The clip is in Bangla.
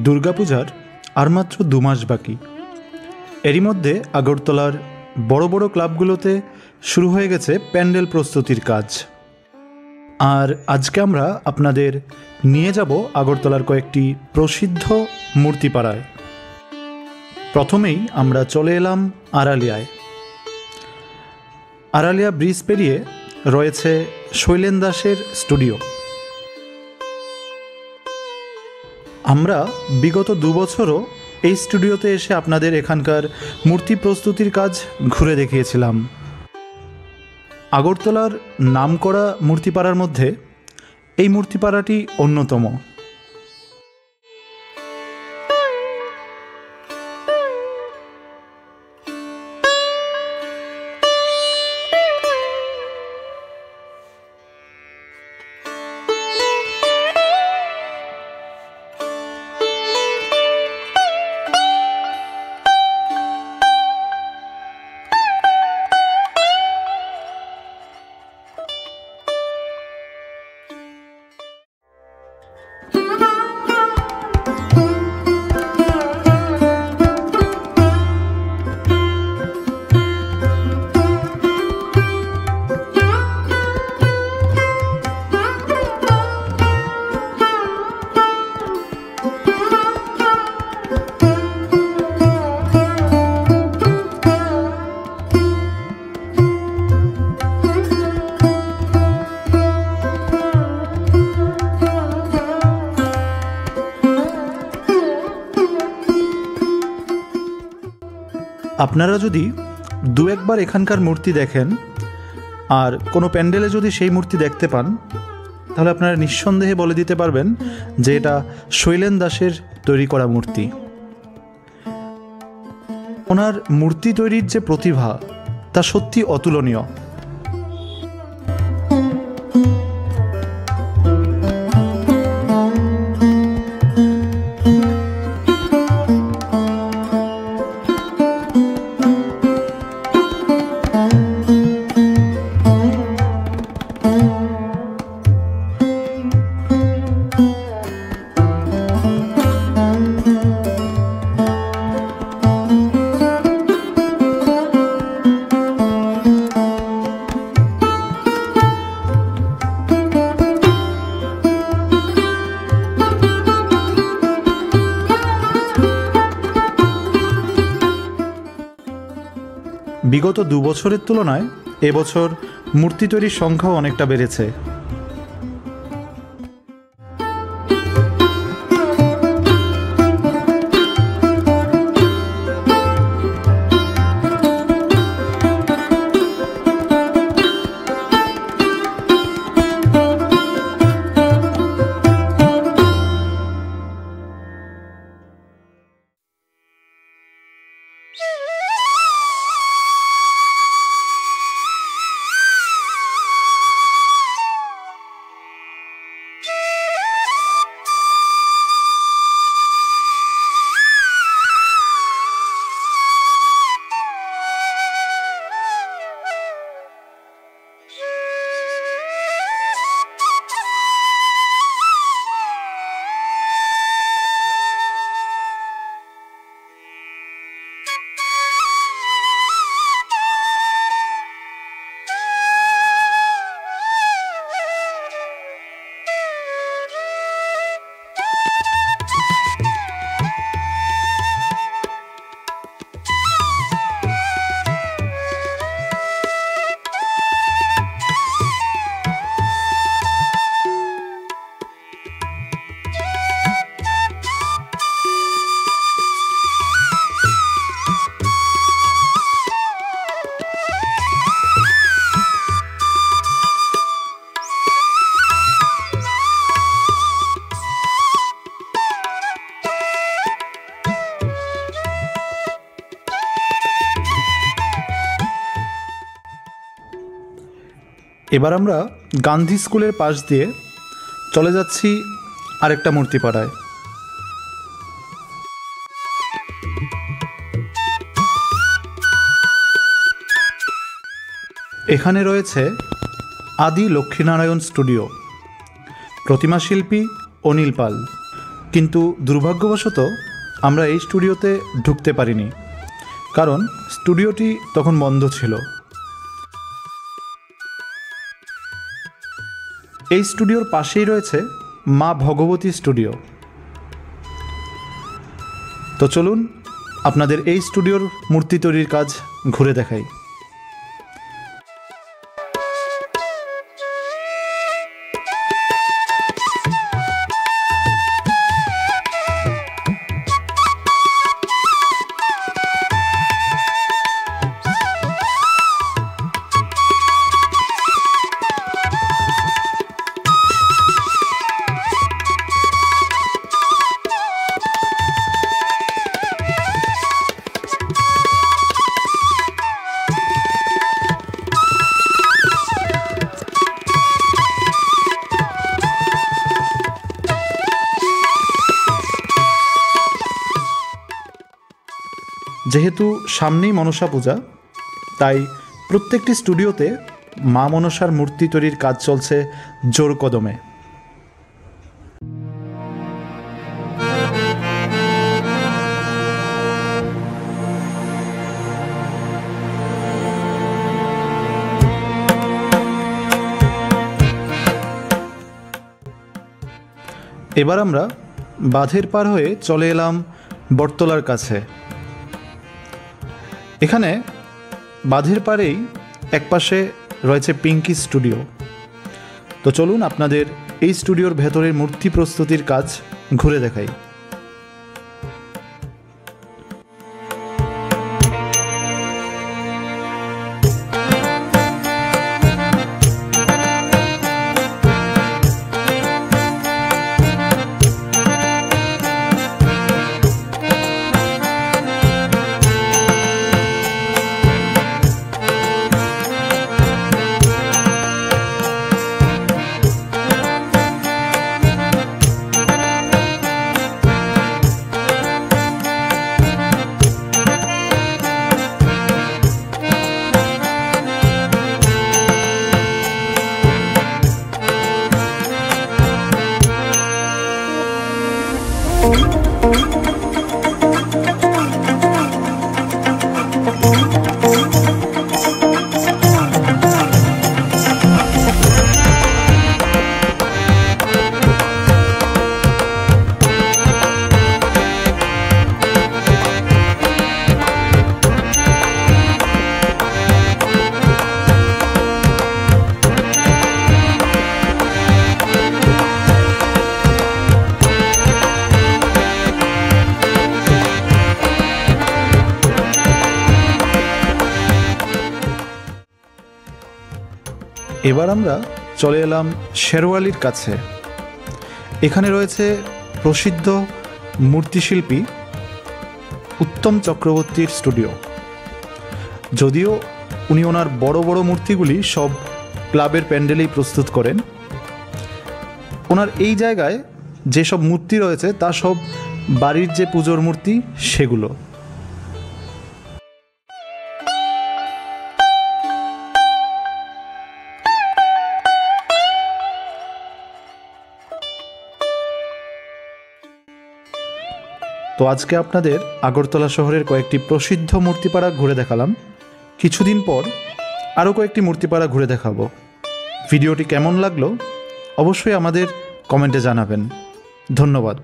দুর্গাপূজার আর মাত্র 2 মাস বাকি। এরই মধ্যে আগরতলার বড় বড় ক্লাবগুলোতে শুরু হয়ে গেছে প্যান্ডেল প্রস্তুতির কাজ। আর আজকে আমরা আপনাদের নিয়ে যাব আগরতলার কয়েকটি প্রসিদ্ধ মূর্তিপাড়ায়। প্রথমেই আমরা চলে এলাম আড়ালিয়ায়। আড়ালিয়া ব্রিজ পেরিয়ে রয়েছে শৈলেন দাসের স্টুডিও। আমরা বিগত 2 বছরও এই স্টুডিওতে এসে আপনাদের এখানকার মূর্তি প্রস্তুতির কাজ ঘুরে দেখিয়েছিলাম। আগরতলার নামকরা মূর্তিপাড়ার মধ্যে এই মূর্তিপাড়াটি অন্যতম। আপনারা যদি 2-1 বার এখানকার মূর্তি দেখেন আর কোনো প্যান্ডেলে যদি সেই মূর্তি দেখতে পান, তাহলে আপনারা নিঃসন্দেহে বলে দিতে পারবেন যে এটা শৈলেন দাসের তৈরি করা মূর্তি। ওনার মূর্তি তৈরির যে প্রতিভা তা সত্যি অতুলনীয়। বিগত 2 বছরের তুলনায় এবছর মূর্তি তৈরির সংখ্যাও অনেকটা বেড়েছে। এবার আমরা গান্ধী স্কুলের পাশ দিয়ে চলে যাচ্ছি আরেকটা মূর্তিপাড়ায়। এখানে রয়েছে আদি লক্ষ্মীনারায়ণ স্টুডিও, প্রতিমা শিল্পী অনিল পাল। কিন্তু দুর্ভাগ্যবশত আমরা এই স্টুডিওতে ঢুকতে পারিনি, কারণ স্টুডিওটি তখন বন্ধ ছিল। এই স্টুডিওর পাশেই রয়েছে মা ভগবতী স্টুডিও। তো চলুন আপনাদের এই স্টুডিওর মূর্তি তৈরির কাজ ঘুরে দেখাই। যেহেতু সামনেই মনসা পূজা, তাই প্রত্যেকটি স্টুডিওতে মা মনসার মূর্তি তৈরির কাজ চলছে জোর কদমে। এবার আমরা বাঁধের পার হয়ে চলে এলাম বটতলার কাছে। এখানে বাঁধের পাড়েই একপাশে রয়েছে পিঙ্কি স্টুডিও। তো চলুন আপনাদের এই স্টুডিওর ভেতরের মূর্তি প্রস্তুতির কাজ ঘুরে দেখাই। এবার আমরা চলে এলাম শেরওয়ালির কাছে। এখানে রয়েছে প্রসিদ্ধ মূর্তিশিল্পী উত্তম চক্রবর্তীর স্টুডিও। যদিও উনি ওনার বড় বড় মূর্তিগুলি সব ক্লাবের প্যান্ডেলেই প্রস্তুত করেন, ওনার এই জায়গায় যেসব মূর্তি রয়েছে তা সব বাড়ির যে পুজোর মূর্তি সেগুলো। তো আজকে আপনাদের আগরতলা শহরের কয়েকটি প্রসিদ্ধ মূর্তিপাড়া ঘুরে দেখালাম। কিছুদিন পর আরও কয়েকটি মূর্তিপাড়া ঘুরে দেখাবো। ভিডিওটি কেমন লাগলো অবশ্যই আমাদের কমেন্টে জানাবেন। ধন্যবাদ।